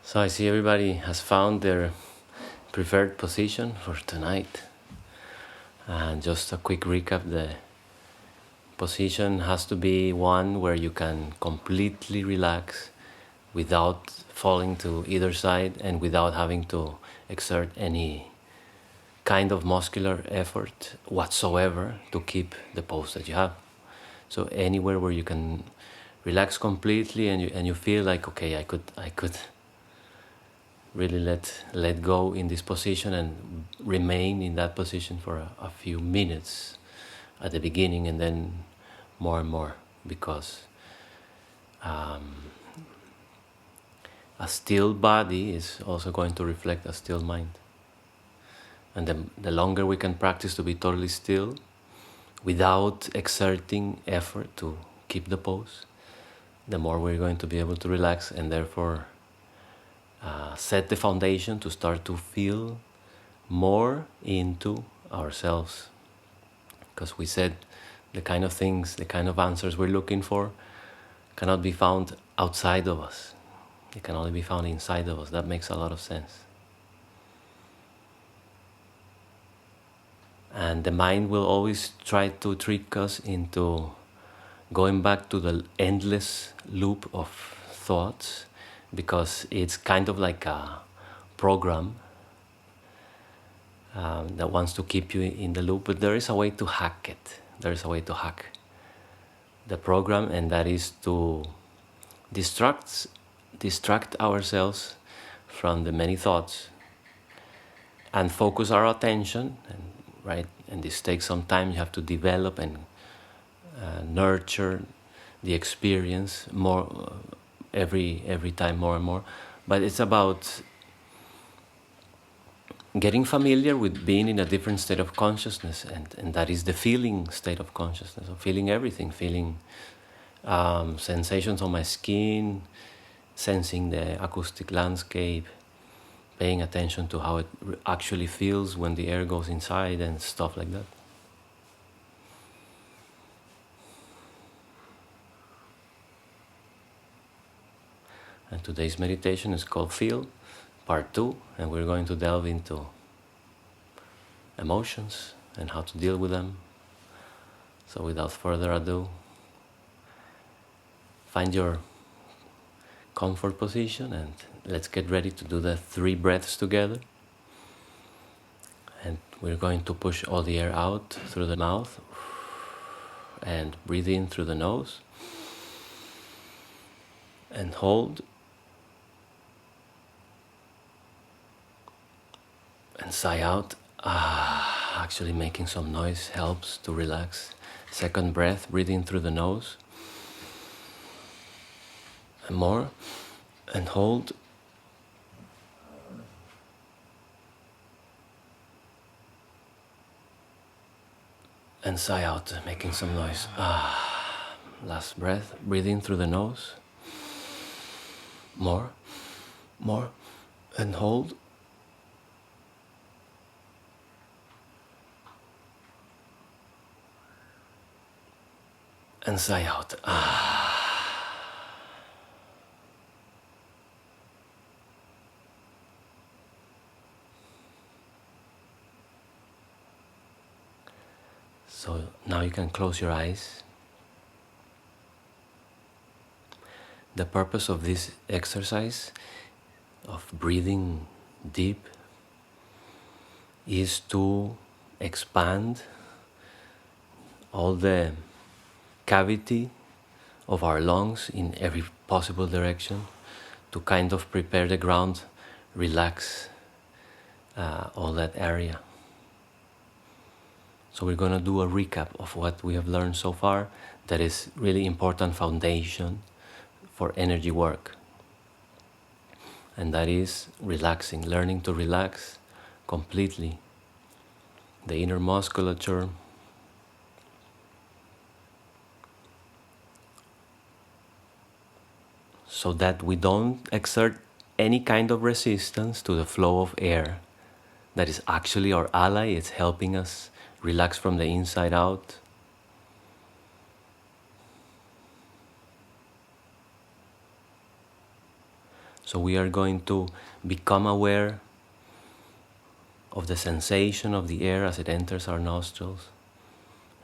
So I see everybody has found their preferred position for tonight. And just a quick recap, the position has to be one where you can completely relax without falling to either side and without having to exert any kind of muscular effort whatsoever to keep the pose that you have. So anywhere where you can relax completely and you feel like, okay, I could really let go in this position and remain in that position for a few minutes at the beginning, and then more and more, because a still body is also going to reflect a still mind. And the longer we can practice to be totally still without exerting effort to keep the pose, the more we're going to be able to relax, and therefore set the foundation to start to feel more into ourselves. Because we said the kind of things, the kind of answers we're looking for cannot be found outside of us. It can only be found inside of us. That makes a lot of sense. And the mind will always try to trick us into going back to the endless loop of thoughts, because it's kind of like a program that wants to keep you in the loop. But there is a way to hack it. There is a way to hack the program, and that is to distract ourselves from the many thoughts and focus our attention. And this takes some time. You have to develop and nurture the experience more every time, more and more. But it's about getting familiar with being in a different state of consciousness, and that is the feeling state of consciousness, of feeling everything, feeling sensations on my skin, sensing the acoustic landscape, paying attention to how it actually feels when the air goes inside and stuff like that. And today's meditation is called Feel, Part 2, and we're going to delve into emotions and how to deal with them. So without further ado, find your comfort position and let's get ready to do the 3 breaths together. And we're going to push all the air out through the mouth and breathe in through the nose and hold and sigh out. Actually making some noise helps to relax. Second breath, breathe in through the nose and more, and hold and sigh out, making some noise. Last breath, breathe in through the nose, more, and hold. And sigh out. So now you can close your eyes. The purpose of this exercise of breathing deep is to expand all the cavity of our lungs in every possible direction, to kind of prepare the ground, relax all that area. So we're going to do a recap of what we have learned so far. That is really important foundation for energy work. And that is relaxing, learning to relax completely the inner musculature, so that we don't exert any kind of resistance to the flow of air that is actually our ally. It's helping us relax from the inside out. So we are going to become aware of the sensation of the air as it enters our nostrils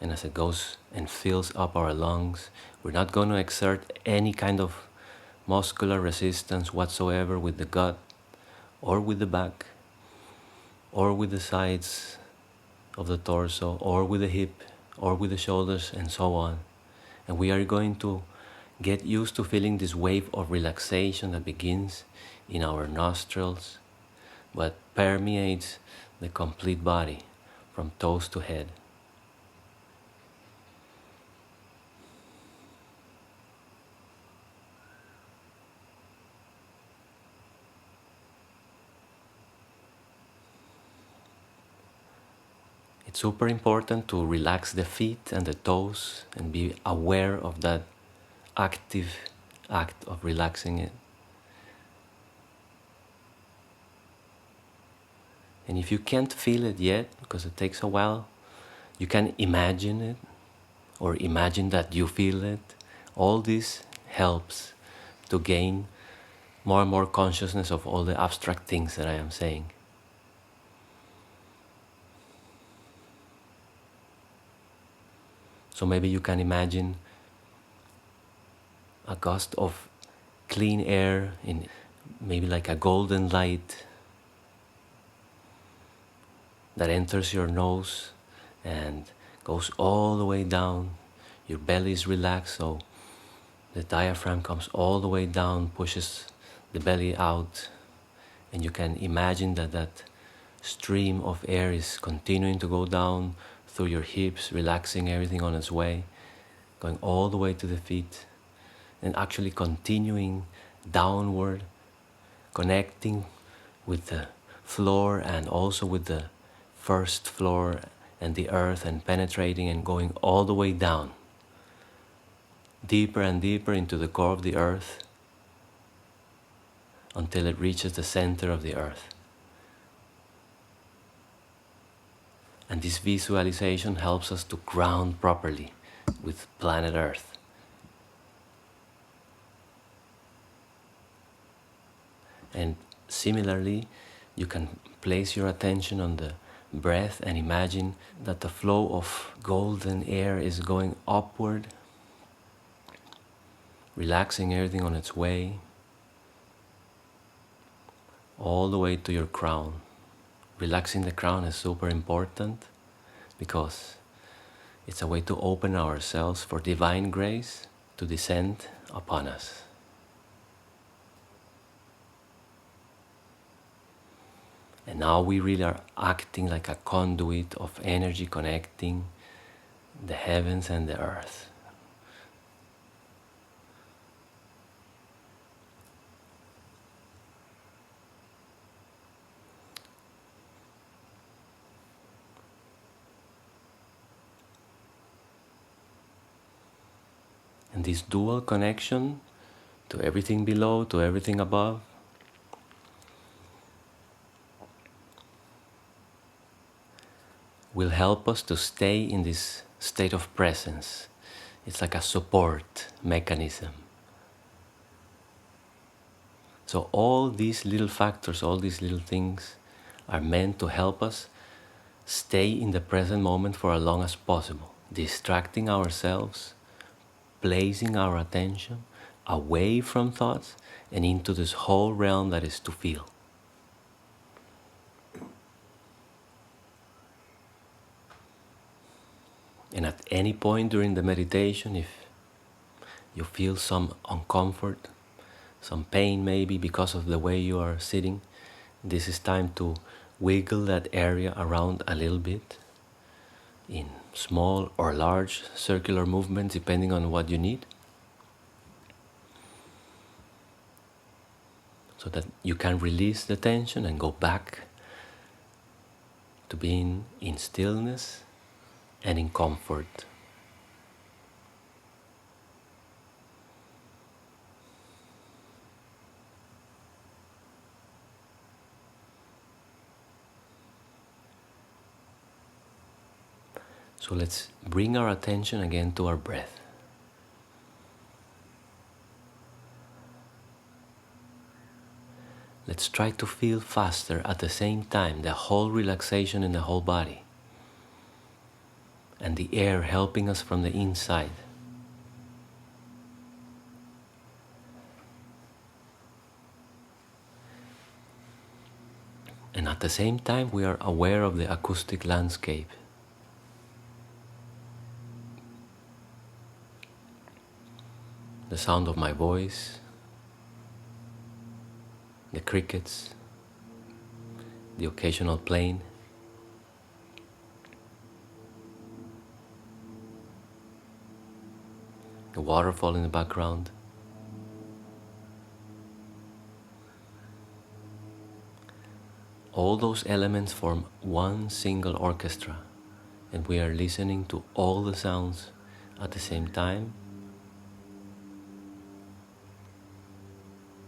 and as it goes and fills up our lungs. We're not going to exert any kind of muscular resistance whatsoever with the gut or with the back or with the sides of the torso or with the hip or with the shoulders and so on. And we are going to get used to feeling this wave of relaxation that begins in our nostrils but permeates the complete body from toes to head. It's super important to relax the feet and the toes and be aware of that active act of relaxing it. And if you can't feel it yet, because it takes a while, you can imagine it or imagine that you feel it. All this helps to gain more and more consciousness of all the abstract things that I am saying. So maybe you can imagine a gust of clean air in maybe like a golden light that enters your nose and goes all the way down. Your belly is relaxed, so the diaphragm comes all the way down, pushes the belly out, and you can imagine that that stream of air is continuing to go down through your hips, relaxing everything on its way, going all the way to the feet, and actually continuing downward, connecting with the floor and also with the first floor and the earth, and penetrating and going all the way down, deeper and deeper into the core of the earth until it reaches the center of the earth. And this visualization helps us to ground properly with planet Earth. And similarly, you can place your attention on the breath and imagine that the flow of golden air is going upward, relaxing everything on its way, all the way to your crown. Relaxing the crown is super important because it's a way to open ourselves for divine grace to descend upon us. And now we really are acting like a conduit of energy connecting the heavens and the earth. And this dual connection to everything below, to everything above, will help us to stay in this state of presence. It's like a support mechanism. So all these little factors, all these little things are meant to help us stay in the present moment for as long as possible, distracting ourselves, placing our attention away from thoughts and into this whole realm that is to feel. And at any point during the meditation, if you feel some uncomfort, some pain maybe because of the way you are sitting, this is time to wiggle that area around a little bit in small or large circular movements depending on what you need, so that you can release the tension and go back to being in stillness and in comfort. So let's bring our attention again to our breath. Let's try to feel faster at the same time the whole relaxation in the whole body and the air helping us from the inside. And at the same time, we are aware of the acoustic landscape. The sound of my voice, the crickets, the occasional plane. The waterfall in the background. All those elements form one single orchestra, and we are listening to all the sounds at the same time,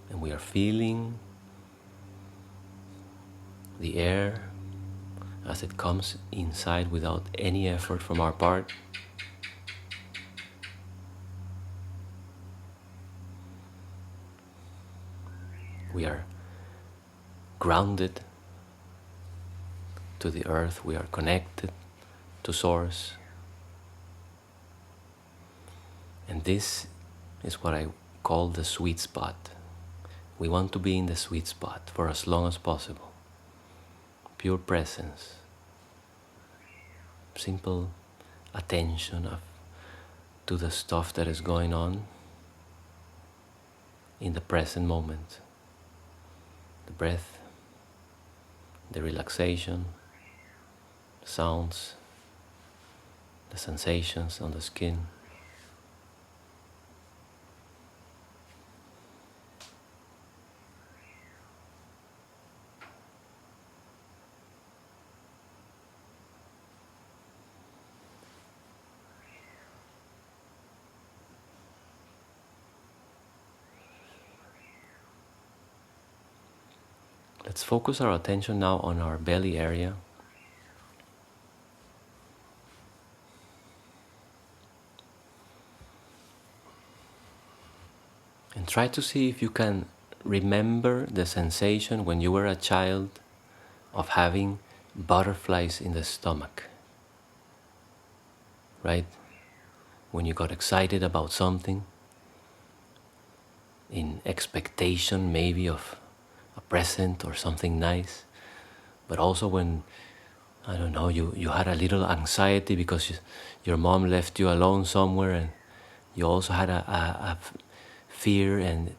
and we are feeling the air as it comes inside without any effort from our part. We are grounded to the earth, we are connected to Source. And this is what I call the sweet spot. We want to be in the sweet spot for as long as possible. Pure presence, simple attention to the stuff that is going on in the present moment. The breath, the relaxation, the sounds, the sensations on the skin. Let's focus our attention now on our belly area. And try to see if you can remember the sensation when you were a child of having butterflies in the stomach. Right? When you got excited about something, in expectation maybe of a present or something nice, but also when, I don't know, you had a little anxiety because your mom left you alone somewhere, and you also had a fear, and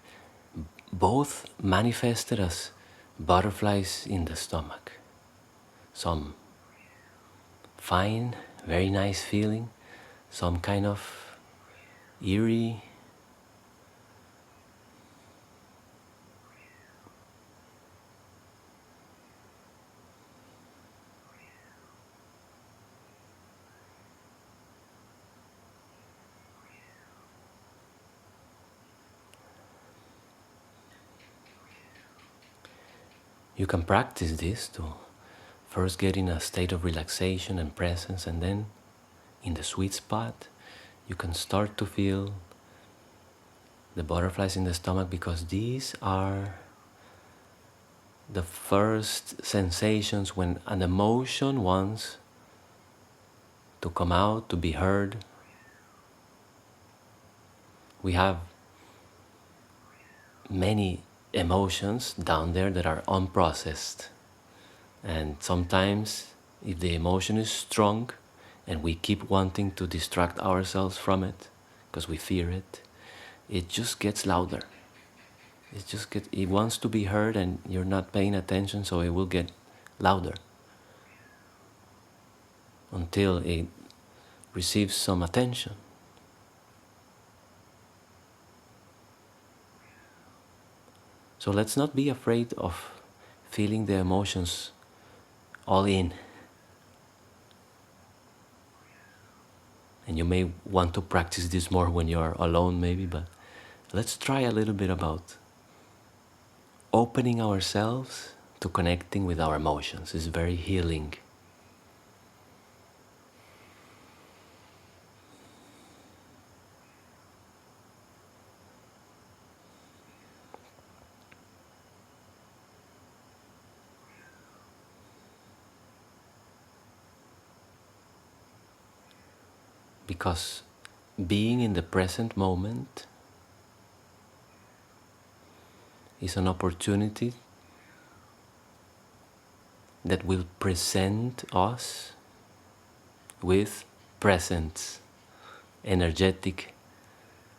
both manifested as butterflies in the stomach. Some fine, very nice feeling, some kind of eerie, you can practice this to first get in a state of relaxation and presence, and then in the sweet spot you can start to feel the butterflies in the stomach, because these are the first sensations when an emotion wants to come out, to be heard. We have many emotions down there that are unprocessed, and sometimes if the emotion is strong and we keep wanting to distract ourselves from it because we fear it, it just gets louder. It wants to be heard, and you're not paying attention, so it will get louder until it receives some attention. So let's not be afraid of feeling the emotions all in. And you may want to practice this more when you are alone maybe, but let's try a little bit about opening ourselves to connecting with our emotions. It's very healing. because being in the present moment is an opportunity that will present us with presence, energetic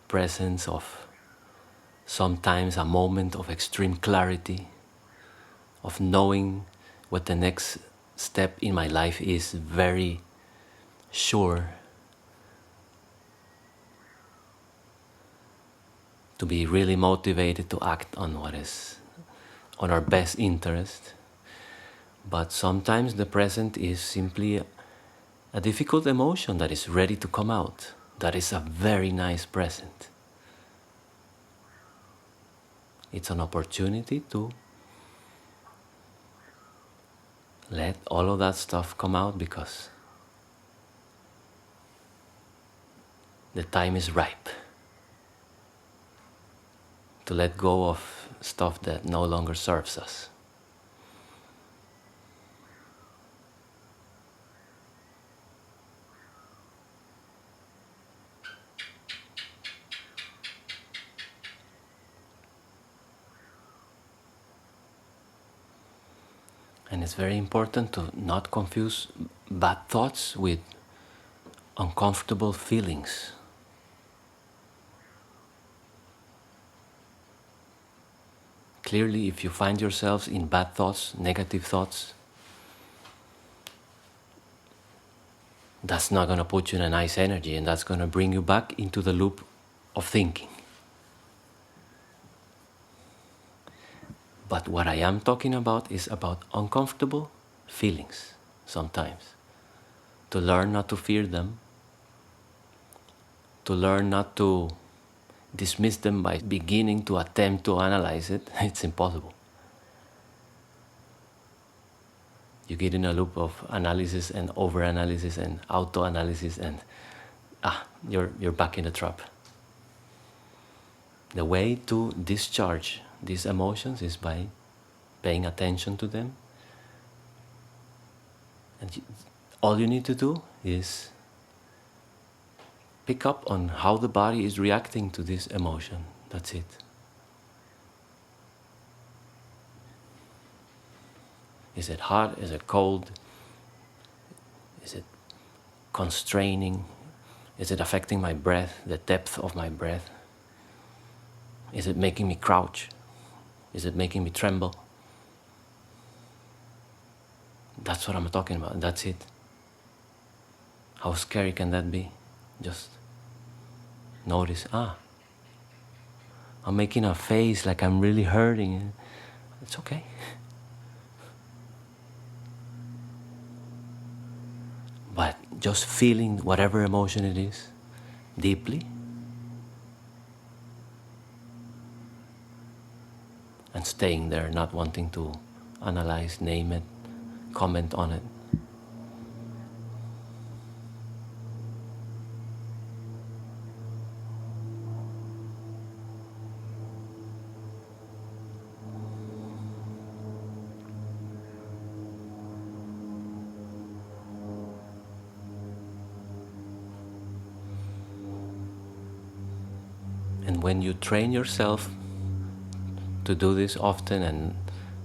presence of sometimes a moment of extreme clarity, of knowing what the next step in my life is very sure, to be really motivated to act on what is on our best interest. But sometimes the present is simply a difficult emotion that is ready to come out. That is a very nice present. It's an opportunity to let all of that stuff come out because the time is ripe to let go of stuff that no longer serves us. And it's very important to not confuse bad thoughts with uncomfortable feelings. Clearly, if you find yourselves in bad thoughts, negative thoughts, that's not going to put you in a nice energy, and that's going to bring you back into the loop of thinking. But what I am talking about is about uncomfortable feelings sometimes. To learn not to fear them, to learn not to dismiss them by beginning to attempt to analyze it. It's impossible. You get in a loop of analysis and over-analysis and auto-analysis, and you're back in the trap. The way to discharge these emotions is by paying attention to them. And all you need to do is pick up on how the body is reacting to this emotion. That's it. Is it hot? Is it cold? Is it constraining? Is it affecting my breath, the depth of my breath? Is it making me crouch? Is it making me tremble? That's what I'm talking about. That's it. How scary can that be? Just notice, I'm making a face like I'm really hurting. It's okay. But just feeling whatever emotion it is deeply and staying there, not wanting to analyze, name it, comment on it. And when you train yourself to do this often and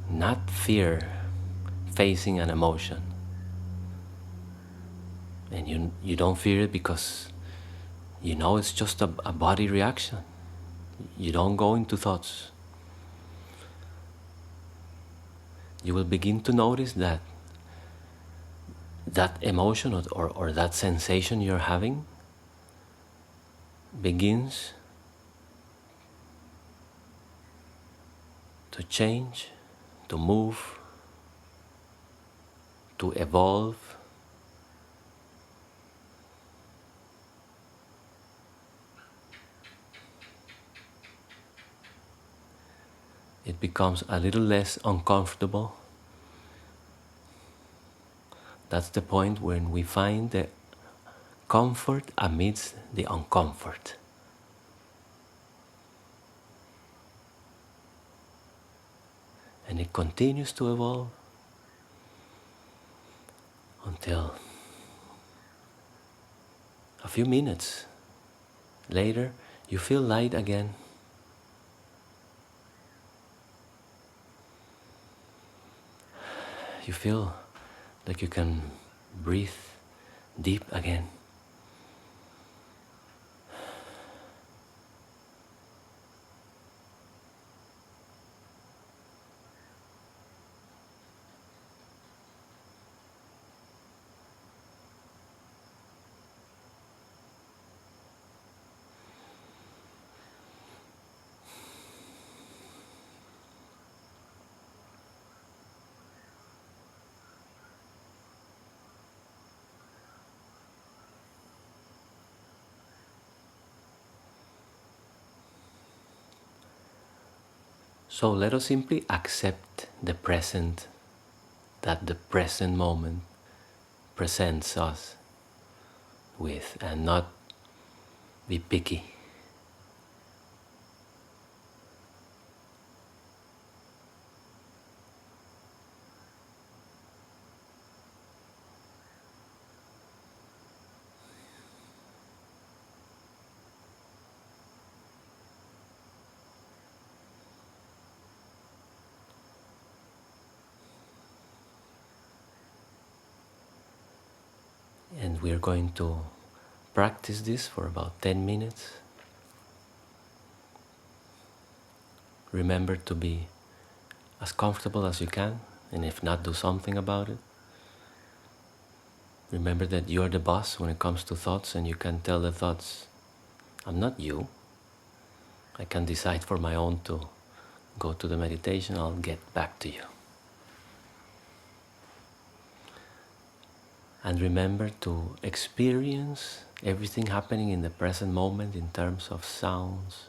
not fear facing an emotion, and you don't fear it because you know it's just a body reaction. You don't go into thoughts. You will begin to notice that that emotion or that sensation you're having begins to change, to move, to evolve. It becomes a little less uncomfortable. That's the point when we find the comfort amidst the uncomfort. And it continues to evolve until a few minutes later, you feel light again. You feel like you can breathe deep again. So let us simply accept the present that the present moment presents us with and not be picky. And we're going to practice this for about 10 minutes. Remember to be as comfortable as you can, and if not, do something about it. Remember that you're the boss when it comes to thoughts, and you can tell the thoughts, I'm not you. I can decide for my own to go to the meditation, I'll get back to you. And remember to experience everything happening in the present moment in terms of sounds,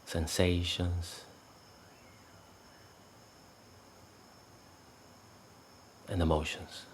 sensations, and emotions.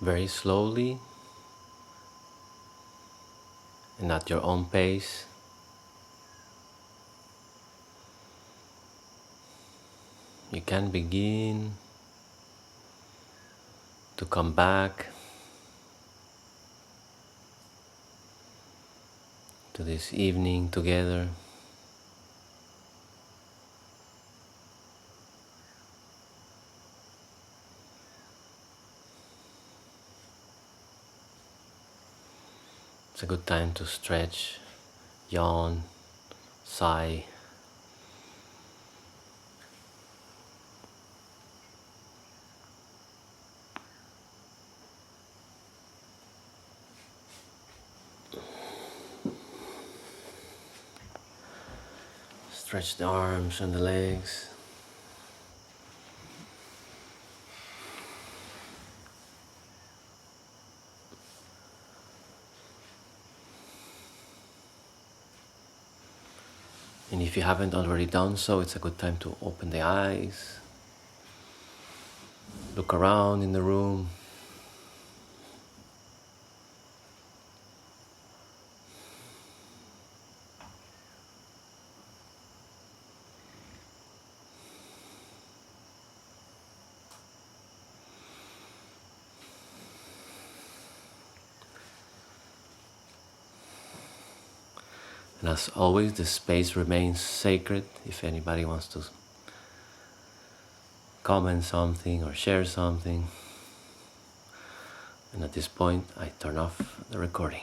very slowly and at your own pace. You can begin to come back to this evening together. It's a good time to stretch, yawn, sigh. Stretch the arms and the legs. And if you haven't already done so, it's a good time to open the eyes, look around in the room. And as always, the space remains sacred. If anybody wants to comment something or share something. And at this point, I turn off the recording.